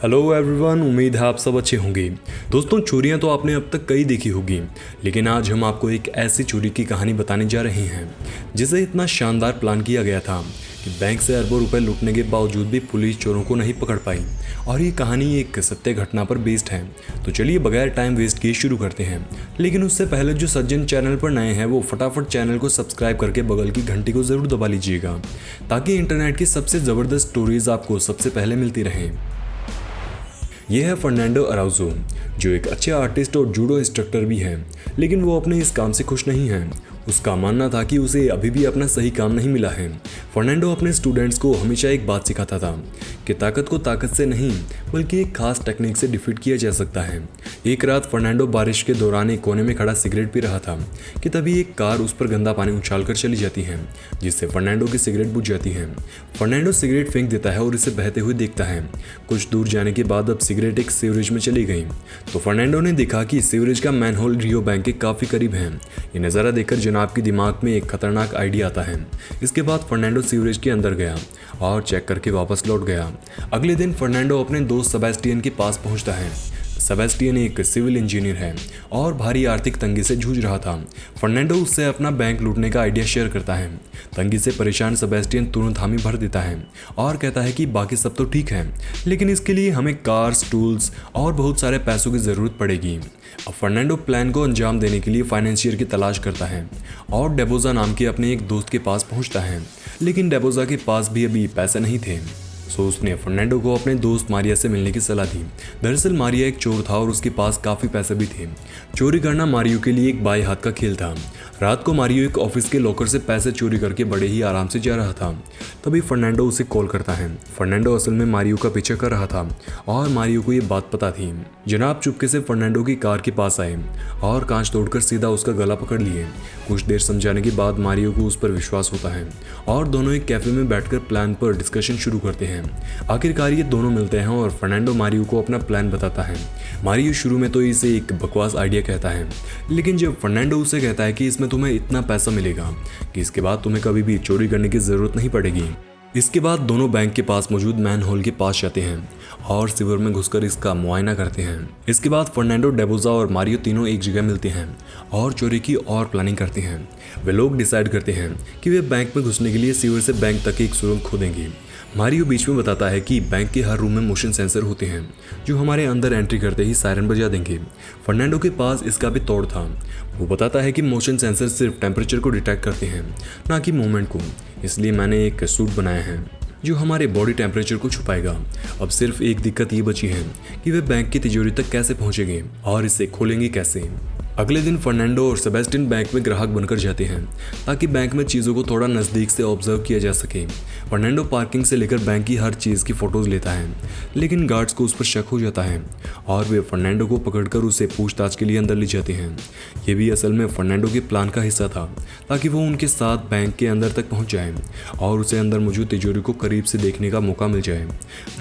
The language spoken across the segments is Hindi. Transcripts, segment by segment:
हेलो एवरीवन, उम्मीद है आप सब अच्छे होंगे। दोस्तों, चोरियां तो आपने अब तक कई देखी होगी, लेकिन आज हम आपको एक ऐसी चोरी की कहानी बताने जा रहे हैं जिसे इतना शानदार प्लान किया गया था कि बैंक से अरबों रुपए लूटने के बावजूद भी पुलिस चोरों को नहीं पकड़ पाई। और ये कहानी एक सत्य घटना पर बेस्ड है। तो चलिए बगैर टाइम वेस्ट किए शुरू करते हैं। लेकिन उससे पहले जो सज्जन चैनल पर नए हैं वो फटाफट चैनल को सब्सक्राइब करके बगल की घंटी को ज़रूर दबा लीजिएगा, ताकि इंटरनेट की सबसे ज़बरदस्त स्टोरीज आपको सबसे पहले मिलती रहें। यह है फर्नांडो अराउजो, जो एक अच्छे आर्टिस्ट और जूडो इंस्ट्रक्टर भी है, लेकिन वो अपने इस काम से खुश नहीं है। उसका मानना था कि उसे अभी भी अपना सही काम नहीं मिला है। फर्नांडो अपने स्टूडेंट्स को हमेशा एक बात सिखाता था कि ताकत को ताकत से नहीं बल्कि एक खास टेक्निक से डिफीट किया जा सकता है। एक रात फर्नांडो बारिश के दौरान एक कोने में खड़ा सिगरेट पी रहा था कि तभी एक कार उस पर गंदा पानी उछाल कर चली जाती है, जिससे फर्नांडो की सिगरेट बुझ जाती है। फर्नांडो सिगरेट फेंक देता है और इसे बहते हुए देखता है। कुछ दूर जाने के बाद अब सिगरेट एक सीवरेज में चली गई, तो फर्नांडो ने देखा कि सीवरेज का मैनहोल रियो बैंक के काफ़ी करीब है। ये नज़ारा देखकर जनाब के दिमाग में एक खतरनाक आइडिया आता है। इसके बाद फर्नांडो सीवरेज के अंदर गया और चेक करके वापस लौट गया। अगले दिन फर्नांडो अपने दोस्त सेबेस्टियन के पास पहुंचता है। सेबेस्टियन एक सिविल इंजीनियर है और भारी आर्थिक तंगी से जूझ रहा था। फर्नांडो उससे अपना बैंक लूटने का आइडिया शेयर करता है। तंगी से परेशान सेबेस्टियन तुरंत हामी भर देता है और कहता है कि बाकी सब तो ठीक है, लेकिन इसके लिए हमें कार्स, टूल्स और बहुत सारे पैसों की ज़रूरत पड़ेगी। अब फर्नांडो प्लान को अंजाम देने के लिए फाइनेंशियर की तलाश करता है और डेबोजा नाम के अपने एक दोस्त के पास पहुंचता है, लेकिन डेबोजा के पास भी अभी पैसे नहीं थे। सो उसने फर्नांडो को अपने दोस्त मारिया से मिलने की सलाह दी। दरअसल मारिया एक चोर था और उसके पास काफ़ी पैसे भी थे। चोरी करना मारियो के लिए एक बाएं हाथ का खेल था। रात को मारियो एक ऑफिस के लॉकर से पैसे चोरी करके बड़े ही आराम से जा रहा था। तभी फर्नांडो उसे कॉल करता है। फर्नांडो असल में मारियो का पीछा कर रहा था और मारियो को ये बात पता थी। जनाब चुपके से फर्नांडो की कार के पास आए और कांच तोड़कर सीधा उसका गला पकड़ लिए। कुछ देर समझाने के बाद मारियो को उस पर विश्वास होता है और दोनों एक कैफे में बैठकर प्लान पर डिस्कशन शुरू करते हैं। आखिरकार ये दोनों मिलते हैं और फर्नांडो मारियो को अपना प्लान बताता है। मारियो शुरू में तो इसे एक बकवास आइडिया कहता है, लेकिन जब फर्नांडो उसे कहता है कि इसमें तुम्हें इतना पैसा मिलेगा कि इसके बाद तुम्हें कभी भी चोरी करने की जरूरत नहीं पड़ेगी। इसके बाद दोनों बैंक के पास मौजूद मैन होल के पास जाते हैं और सिवर में घुसकर इसका मुआयना करते हैं। इसके बाद फर्नांडो, डेबोजा और मारियो तीनों एक जगह मिलते हैं और चोरी की और प्लानिंग करते हैं। वे लोग डिसाइड करते हैं कि वे बैंक में घुसने के लिए सीवर से बैंक तक एक सुरंग खोदेंगे। मारियो बीच में बताता है कि बैंक के हर रूम में मोशन सेंसर होते हैं जो हमारे अंदर एंट्री करते ही सायरन बजा देंगे। फर्नांडो के पास इसका भी तोड़ था। वो बताता है कि मोशन सेंसर सिर्फ टेम्परेचर को डिटेक्ट करते हैं, ना कि मूवमेंट को। इसलिए मैंने एक सूट बनाया है जो हमारे बॉडी टेम्परेचर को छुपाएगा। अब सिर्फ एक दिक्कत ये बची है कि वे बैंक की तिजोरी तक कैसे पहुंचेंगे और इसे खोलेंगे कैसे। अगले दिन फर्नांडो और सेबेस्टियन बैंक में ग्राहक बनकर जाते हैं ताकि बैंक में चीज़ों को थोड़ा नज़दीक से ऑब्जर्व किया जा सके। फर्नांडो पार्किंग से लेकर बैंक की हर चीज़ की फ़ोटोज़ लेता है, लेकिन गार्ड्स को उस पर शक हो जाता है और वे फर्नांडो को पकड़कर उसे पूछताछ के लिए अंदर ले जाते हैं। ये भी असल में फर्नांडो के प्लान का हिस्सा था ताकि वो उनके साथ बैंक के अंदर तक पहुँच जाए और उसे अंदर मौजूद तिजोरी को करीब से देखने का मौका मिल जाए।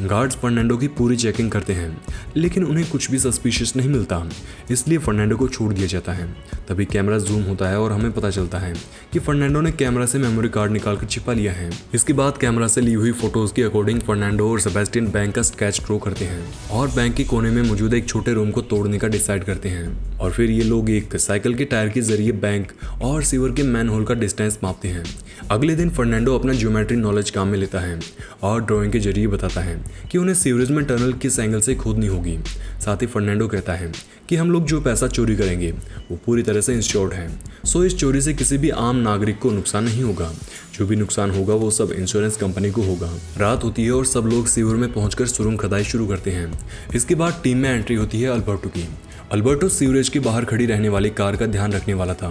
गार्ड्स फर्नांडो की पूरी चेकिंग करते हैं, लेकिन उन्हें कुछ भी सस्पिशियस नहीं मिलता, इसलिए फर्नांडो को छोड़ दिया जाता है। तभी कैमरा जूम होता है और हमें पता चलता है कि फर्नांडो ने कैमरा से मेमोरी कार्ड निकालकर छिपा लिया है। इसके बाद कैमरा से ली हुई फोटोज के अकॉर्डिंग फर्नांडो और सेबेस्टियन बैंक का स्केच ड्रॉ करते हैं और बैंक के कोने में मौजूद एक छोटे रूम को तोड़ने का डिसाइड करते हैं। और फिर ये लोग एक साइकिल के टायर के जरिए बैंक और सीवर के मैन होल का डिस्टेंस मापते हैं। अगले दिन फर्नांडो अपना ज्योमेट्री नॉलेज काम में लेता है और ड्राइंग के जरिए बताता है कि उन्हें सीवरेज में टनल किस एंगल से खोदनी होगी। साथ ही फर्नांडो कहता है कि हम लोग जो पैसा चोरी करेंगे वो पूरी तरह से इंश्योर्ड है। सो इस चोरी से किसी भी आम नागरिक को नुकसान नहीं होगा। जो भी नुकसान होगा वो सब इंश्योरेंस कंपनी को होगा। रात होती है और सब लोग सीवर में पहुंचकर सुरंग खुदाई शुरू करते हैं। इसके बाद टीम में एंट्री होती है अल्बर्टो की। अल्बर्टो सीवरेज के बाहर खड़ी रहने वाली कार का ध्यान रखने वाला था।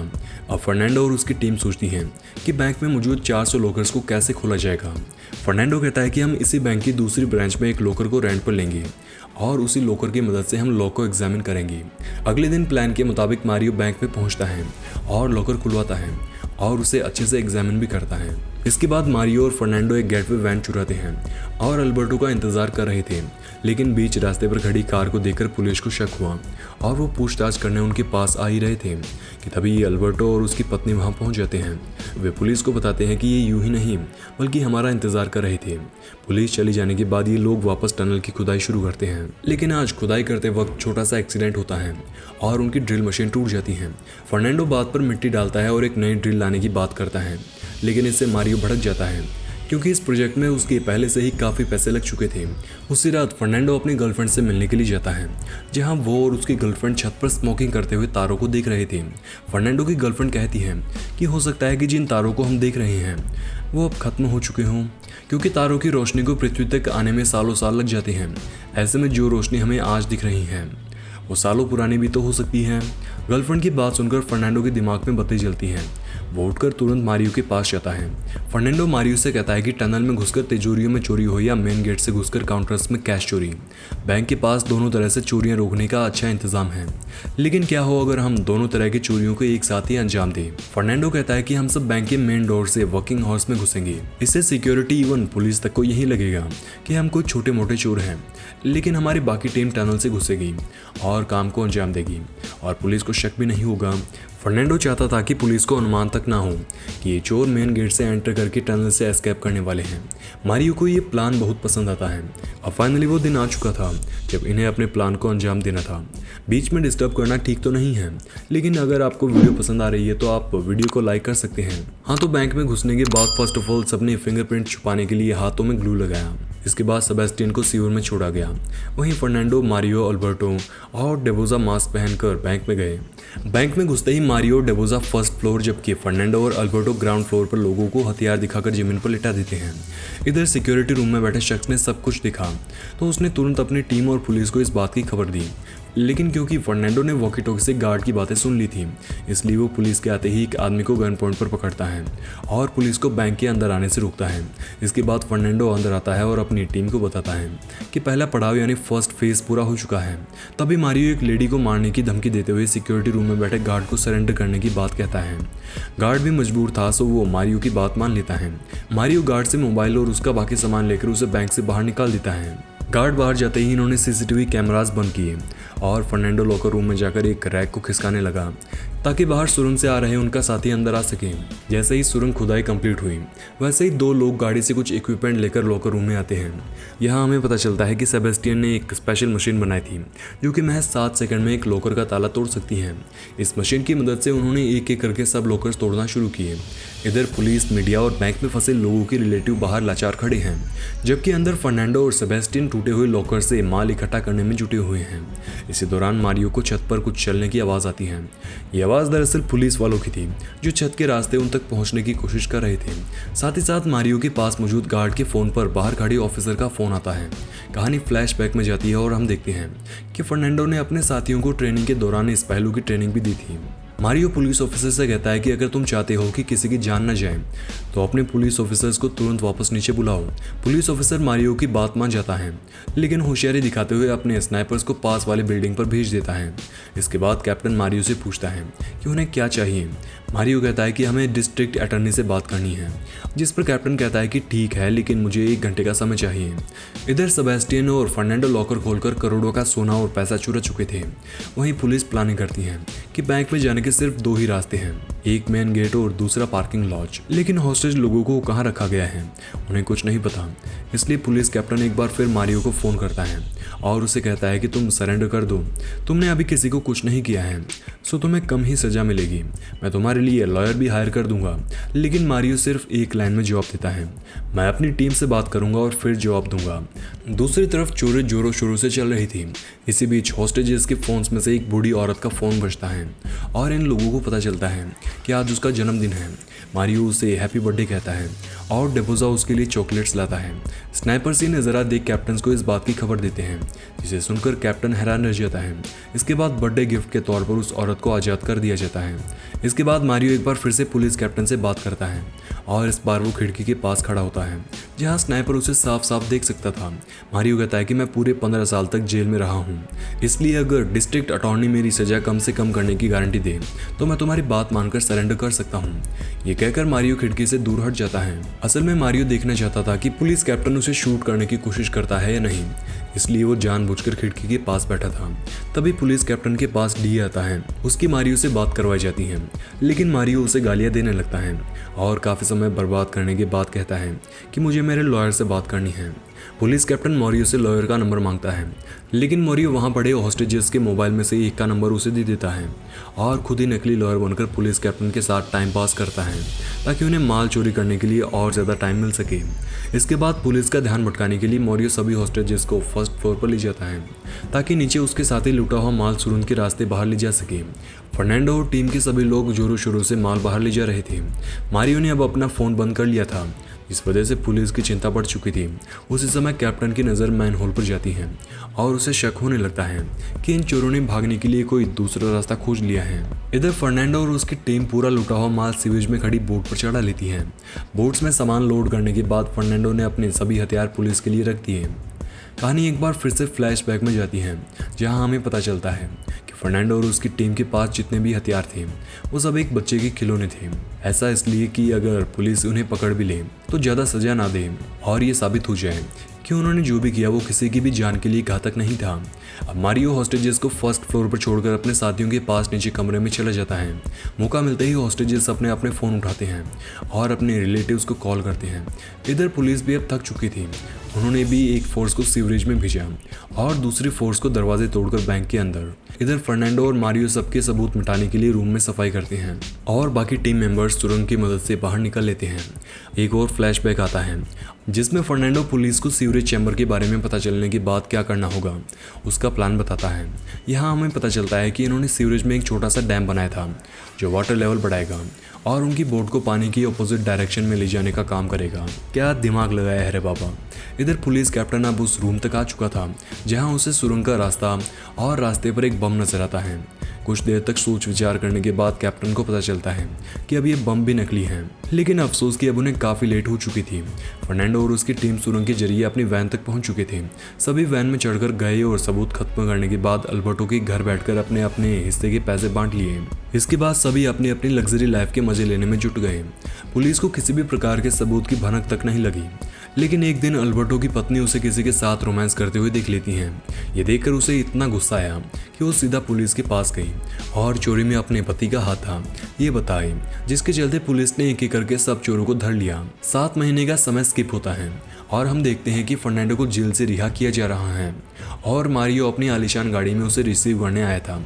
अब फर्नांडो और उसकी टीम सोचती है कि बैंक में मौजूद 400 लॉकर्स को कैसे खोला जाएगा। फर्नांडो कहता है कि हम इसी बैंक की दूसरी ब्रांच में एक लॉकर को रेंट पर लेंगे और उसी लॉकर की मदद से हम लॉक को एग्जामिन करेंगे। अगले दिन प्लान के मुताबिक मारियो बैंक में पहुंचता है और लॉकर खुलवाता है और उसे अच्छे से एग्जामिन भी करता है। इसके बाद मारियो और फर्नांडो एक गेटवे वैन चुराते हैं और अल्बर्टो का इंतजार कर रहे थे, लेकिन बीच रास्ते पर खड़ी कार को देखकर पुलिस को शक हुआ और वो पूछताछ करने उनके पास आ ही रहे थे कि तभी अल्बर्टो और उसकी पत्नी वहां पहुंच जाते हैं। वे पुलिस को बताते हैं कि ये यूं ही नहीं बल्कि हमारा इंतजार कर रहे थे। पुलिस चली जाने के बाद ये लोग वापस टनल की खुदाई शुरू करते हैं, लेकिन आज खुदाई करते वक्त छोटा सा एक्सीडेंट होता है और उनकी ड्रिल मशीन टूट जाती है। फर्नांडो बात पर मिट्टी डालता है और एक नई ड्रिल लाने की बात करता है, लेकिन इससे मारियो भड़क जाता है क्योंकि इस प्रोजेक्ट में उसके पहले से ही काफ़ी पैसे लग चुके थे। उसी रात फर्नांडो अपनी गर्लफ्रेंड से मिलने के लिए जाता है, जहां वो और उसकी गर्लफ्रेंड छत पर स्मोकिंग करते हुए तारों को देख रहे थे। फर्नांडो की गर्लफ्रेंड कहती है कि हो सकता है कि जिन तारों को हम देख रहे हैं वो अब खत्म हो चुके हों, क्योंकि तारों की रोशनी को पृथ्वी तक आने में सालों साल लग जाते हैं। ऐसे में जो रोशनी हमें आज दिख रही है वो सालों पुरानी भी तो हो सकती है। गर्लफ्रेंड की बात सुनकर फर्नांडो के दिमाग में बत्ती जलती है। वो उठकर तुरंत मारियो के पास जाता है। फर्नांडो मारियो से कहता है कि टनल में घुसकर तिजोरियों में चोरी हो या मेन गेट से घुसकर काउंटर्स में कैश चोरी, बैंक के पास दोनों तरह से चोरियां रोकने का अच्छा इंतजाम है। लेकिन क्या हो अगर हम दोनों तरह की चोरियों को एक साथ ही अंजाम दें? फर्नांडो कहता है कि हम सब बैंक के मेन डोर से वर्किंग हॉर्स में घुसेंगे। इससे सिक्योरिटी इवन पुलिस तक को यही लगेगा कि हम कोई छोटे मोटे चोर हैं, लेकिन हमारी बाकी टीम टनल से घुसेगी और काम को अंजाम देगी और पुलिस को शक भी नहीं होगा। फर्नांडो चाहता था कि पुलिस को अनुमान तक ना हो कि ये चोर मेन गेट से एंटर करके टनल से एस्केप करने वाले हैं। मारियो को ये प्लान बहुत पसंद आता है। अब फाइनली वो दिन आ चुका था जब इन्हें अपने प्लान को अंजाम देना था। बीच में डिस्टर्ब करना ठीक तो नहीं है, लेकिन अगर आपको वीडियो पसंद आ रही है तो आप वीडियो को लाइक कर सकते हैं। हाँ, तो बैंक में घुसने के बाद फर्स्ट ऑफ ऑल सबने फिंगरप्रिंट छुपाने के लिए हाथों में ग्लू लगाया। इसके बाद सेबेस्टियन को सीवर में छोड़ा गया। वहीं फर्नांडो, मारियो, अल्बर्टो और डेबोजा मास्क पहनकर बैंक में गए। बैंक में घुसते ही मारियो और डेबोजा फर्स्ट फ्लोर, जबकि फर्नांडो और अल्बर्टो ग्राउंड फ्लोर पर लोगों को हथियार दिखाकर जमीन पर लिटा देते हैं। इधर सिक्योरिटी रूम में बैठे शख्स ने सब कुछ देखा तो उसने तुरंत अपनी टीम और पुलिस को इस बात की खबर दी, लेकिन क्योंकि फर्नांडो ने वॉकी टॉकी से गार्ड की बातें सुन ली थी, इसलिए वो पुलिस के आते ही एक आदमी को गन पॉइंट पर पकड़ता है और पुलिस को बैंक के अंदर आने से रोकता है। इसके बाद फर्नांडो अंदर आता है और अपनी टीम को बताता है कि पहला पड़ाव यानी फर्स्ट फेज पूरा हो चुका है। तभी मारियो एक लेडी को मारने की धमकी देते हुए सिक्योरिटी रूम में बैठे गार्ड को सरेंडर करने की बात कहता है। गार्ड भी मजबूर था, सो वो मारियो की बात मान लेता है। मारियो गार्ड से मोबाइल और उसका बाकी सामान लेकर उसे बैंक से बाहर निकाल देता है। गार्ड बाहर जाते ही इन्होंने सीसीटीवी कैमरास बंद किए और फर्नांडो लॉकर रूम में जाकर एक रैक को खिसकाने लगा ताकि बाहर सुरंग से आ रहे उनका साथी अंदर आ सके। जैसे ही सुरंग खुदाई कंप्लीट हुई, वैसे ही दो लोग गाड़ी से कुछ इक्विपमेंट लेकर लॉकर रूम में आते हैं। यहाँ हमें पता चलता है कि सेबेस्टियन ने एक स्पेशल मशीन बनाई थी जो कि महज 7 सेकंड में एक लॉकर का ताला तोड़ सकती है। इस मशीन की मदद से उन्होंने एक एक करके सब लॉकर्स तोड़ना शुरू किए। इधर पुलिस, मीडिया और बैंक में फंसे लोगों के रिलेटिव बाहर लाचार खड़े हैं, जबकि अंदर फर्नांडो और सेबेस्टियन टूटे हुए लॉकर से माल इकट्ठा करने में जुटे हुए हैं। इसी दौरान मारियो को छत पर कुछ चलने की आवाज़ आती है। ये आवाज़ दरअसल पुलिस वालों की थी जो छत के रास्ते उन तक पहुंचने की कोशिश कर रहे थे। साथ ही साथ मारियो के पास मौजूद गार्ड के फ़ोन पर बाहर खड़े ऑफिसर का फ़ोन आता है। कहानी फ्लैशबैक में जाती है और हम देखते हैं कि फर्नांडो ने अपने साथियों को ट्रेनिंग के दौरान इस पहलू की ट्रेनिंग भी दी थी। मारियो पुलिस ऑफिसर से कहता है कि अगर तुम चाहते हो कि किसी की जान न जाए तो अपने पुलिस ऑफिसर्स को तुरंत वापस नीचे बुलाओ। पुलिस ऑफिसर मारियो की बात मान जाता है, लेकिन होशियारी दिखाते हुए अपने स्नाइपर्स को पास वाली बिल्डिंग पर भेज देता है। इसके बाद कैप्टन मारियो से पूछता है कि उन्हें क्या चाहिए। मारियो कहता है कि हमें डिस्ट्रिक्ट अटॉर्नी से बात करनी है, जिस पर कैप्टन कहता है कि ठीक है, लेकिन मुझे 1 घंटे का समय चाहिए। इधर सेबेस्टियन और फर्नांडो लॉकर खोलकर करोड़ों का सोना और पैसा चुरा चुके थे। वहीं पुलिस प्लानिंग करती है कि बैंक में जाने के सिर्फ 2 ही रास्ते हैं, एक मेन गेट और दूसरा पार्किंग लॉज। लेकिन हॉस्टेज लोगों को कहाँ रखा गया है उन्हें कुछ नहीं पता, इसलिए पुलिस कैप्टन एक बार फिर मारियो को फ़ोन करता है और उसे कहता है कि तुम सरेंडर कर दो। तुमने अभी किसी को कुछ नहीं किया है, सो तुम्हें कम ही सज़ा मिलेगी। मैं तुम्हारे लिए लॉयर भी हायर कर दूंगा। लेकिन मारियो सिर्फ एक लाइन में जवाब देता है, मैं अपनी टीम से बात करूंगा और फिर जवाब दूंगा। दूसरी तरफ चोरी जोरों शोरों से चल रही थी। इसी बीच हॉस्टेजेस के फोन्स में से एक बूढ़ी औरत का फ़ोन बजता है और इन लोगों को पता चलता है कि आज उसका जन्मदिन है। मारियो उसे हैप्पी बर्थडे कहता है और डेबोजा उसके लिए चॉकलेट्स लाता है। स्नाइपर से नज़ारा देख कैप्टन को इस बात की खबर देते हैं, जिसे सुनकर कैप्टन हैरान रह जाता है। इसके बाद बर्थडे गिफ्ट के तौर पर उस औरत को आज़ाद कर दिया जाता है। इसके बाद मारियो एक बार फिर से पुलिस कैप्टन से बात करता है और इस बार वो खिड़की के पास खड़ा होता है जहाँ स्नाइपर उसे साफ साफ देख सकता था। मारियो कहता है कि मैं पूरे 15 साल तक जेल में रहा हूँ, इसलिए अगर डिस्ट्रिक्ट अटॉर्नी मेरी सजा कम से कम करने की गारंटी दे तो मैं तुम्हारी बात मानकर सरेंडर कर सकता हूँ। ये कहकर मारियो खिड़की से दूर हट जाता है। असल में मारियो देखना चाहता था कि पुलिस कैप्टन उसे शूट करने की कोशिश करता है या नहीं, इसलिए वो जानबूझकर खिड़की के पास बैठा था। तभी पुलिस कैप्टन के पास डी आता है। उसकी मारियो से बात करवाई जाती है, लेकिन मारियो उसे गालियां देने लगता है और काफ़ी समय बर्बाद करने के बाद कहता है कि मुझे मेरे लॉयर से बात करनी है। पुलिस कैप्टन मोरियो से लॉयर का नंबर मांगता है, लेकिन मोरियो वहाँ पड़े हॉस्टेजेस के मोबाइल में से एक का नंबर उसे दे देता है और खुद ही नकली लॉयर बनकर पुलिस कैप्टन के साथ टाइम पास करता है ताकि उन्हें माल चोरी करने के लिए और ज़्यादा टाइम मिल सके। इसके बाद पुलिस का ध्यान भटकाने के लिए मोरियो सभी हॉस्टेजेस को फर्स्ट फ्लोर पर ले जाता है ताकि नीचे उसके साथ ही लूटा हुआ माल सुरंग के रास्ते बाहर ले जा सके। फर्नांडो और टीम के सभी लोग जोरों शोरों से माल बाहर ले जा रहे थे। मारियो ने अब अपना फ़ोन बंद कर लिया था, इस वजह से पुलिस की चिंता बढ़ चुकी थी। उसी समय कैप्टन की नज़र मैनहोल पर जाती है और उसे शक होने लगता है कि इन चोरों ने भागने के लिए कोई दूसरा रास्ता खोज लिया है। इधर फर्नांडो और उसकी टीम पूरा लूटा हुआ माल सीवेज में खड़ी बोट पर चढ़ा लेती है। बोट्स में सामान लोड करने के बाद फर्नांडो ने अपने सभी हथियार पुलिस के लिए रख दिए। कहानी एक बार फिर से फ्लैशबैक में जाती है, जहां हमें पता चलता है कि फर्नांडो और उसकी टीम के पास जितने भी हथियार थे वो सब एक बच्चे के खिलौने थे। ऐसा इसलिए कि अगर पुलिस उन्हें पकड़ भी ले तो ज़्यादा सजा ना दे और ये साबित हो जाए कि उन्होंने जो भी किया वो किसी की भी जान के लिए घातक नहीं था। अब मारियो हॉस्टेजेस को फर्स्ट फ्लोर पर छोड़कर अपने साथियों के पास नीचे कमरे में चला जाता है। मौका मिलते ही हॉस्टेजेस अपने अपने फ़ोन उठाते हैं और अपने रिलेटिव्स को कॉल करते हैं। इधर पुलिस भी अब थक चुकी थी। उन्होंने भी एक फोर्स को सीवरेज में भेजा और दूसरी फोर्स को दरवाजे तोड़कर बैंक के अंदर। इधर फर्नांडो और मारियो सबके सबूत मिटाने के लिए रूम में सफाई करते हैं और बाकी टीम मेंबर्स सुरंग की मदद से बाहर निकल लेते हैं। एक और फ्लैशबैक आता है जिसमें फर्नांडो पुलिस को सीवरेज चैम्बर के बारे में पता चलने के बाद क्या करना होगा उसका प्लान बताता है। यहाँ हमें पता चलता है कि इन्होंने सीवरेज में एक छोटा सा डैम बनाया था जो वाटर लेवल बढ़ाएगा और उनकी बोट को पानी की अपोजिट डायरेक्शन में ले जाने का काम करेगा। क्या दिमाग लगाया है रे बाबा। इधर पुलिस कैप्टन अब उस रूम तक आ चुका था जहां उसे सुरंग का रास्ता और रास्ते पर एक बम नजर आता है। कुछ देर तक सोच विचार करने के बाद कैप्टन को पता चलता है कि अब ये बम भी नकली है, लेकिन अफसोस कि अब उन्हें काफ़ी लेट हो चुकी थी। फर्नांडो और उसकी टीम सुरंग के जरिए अपनी वैन तक पहुंच चुके थे। सभी वैन में चढ़कर गए और सबूत खत्म करने के बाद अल्बर्टो के घर बैठकर अपने अपने हिस्से के पैसे बांट लिए। इसके बाद सभी अपनी अपनी लग्जरी लाइफ के मजे लेने में जुट गए। पुलिस को किसी भी प्रकार के सबूत की भनक तक नहीं लगी, लेकिन एक दिन अल्बर्टो की पत्नी उसे किसी के साथ रोमांस करते हुए देख लेती हैं। ये देखकर उसे इतना गुस्सा आया कि वो सीधा पुलिस के पास गई और चोरी में अपने पति का हाथ था ये बताए, जिसके चलते पुलिस ने एक एक करके सब चोरों को धर लिया। 7 महीने का समय स्किप होता है और हम देखते हैं कि फर्नांडो को जेल से रिहा किया जा रहा है और मारियो अपनी आलीशान गाड़ी में उसे रिसीव करने आया था।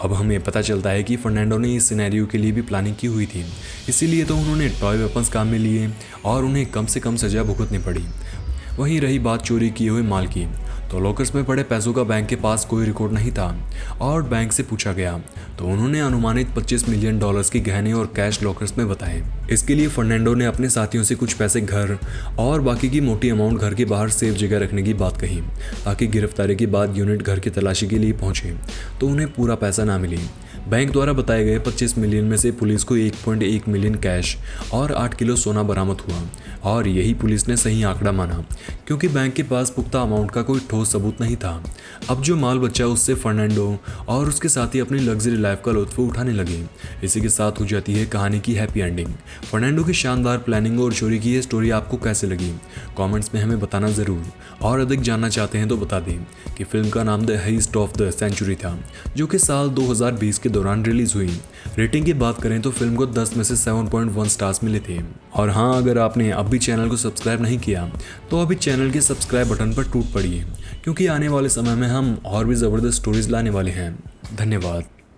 अब हमें पता चलता है कि फर्नांडो ने इस सिनेरियो के लिए भी प्लानिंग की हुई थी, इसीलिए तो उन्होंने टॉय वेपन्स काम में लिए और उन्हें कम से कम सजा भुगतनी पड़ी। वहीं रही बात चोरी किए हुए माल की, तो लॉकर्स में पड़े पैसों का बैंक के पास कोई रिकॉर्ड नहीं था और बैंक से पूछा गया तो उन्होंने अनुमानित $25 मिलियन के गहने और कैश लॉकर्स में बताए। इसके लिए फर्नांडो ने अपने साथियों से कुछ पैसे घर और बाकी की मोटी अमाउंट घर के बाहर सेफ जगह रखने की बात कही ताकि गिरफ्तारी के बाद यूनिट घर की तलाशी के लिए पहुंचे तो उन्हें पूरा पैसा ना मिले। बैंक द्वारा बताए गए 25 मिलियन में से पुलिस को 1.1 मिलियन कैश और 8 किलो सोना बरामद हुआ और यही पुलिस ने सही आंकड़ा माना क्योंकि बैंक के पास पुख्ता अमाउंट का कोई ठोस सबूत नहीं था। अब जो माल बचा उससे फर्नांडो और उसके साथी अपनी लग्जरी लाइफ का लुत्फ उठाने लगे। इसी के साथ हो जाती है कहानी की हैप्पी एंडिंग। फर्नांडो की शानदार प्लानिंग और चोरी की ये स्टोरी आपको कैसे लगी कमेंट्स में हमें बताना ज़रूर, और अधिक जानना चाहते हैं तो बता दें कि फिल्म का नाम the heist of the century था जो कि साल 2020 के दौरान रिलीज हुई। रेटिंग की बात करें तो फिल्म को 10 में से 7.1 स्टार्स मिले थे। और हाँ, अगर आपने अब भी चैनल को सब्सक्राइब नहीं किया तो अभी चैनल के सब्सक्राइब बटन पर टूट पड़िए क्योंकि आने वाले समय में हम और भी ज़बरदस्त स्टोरीज लाने वाले हैं। धन्यवाद।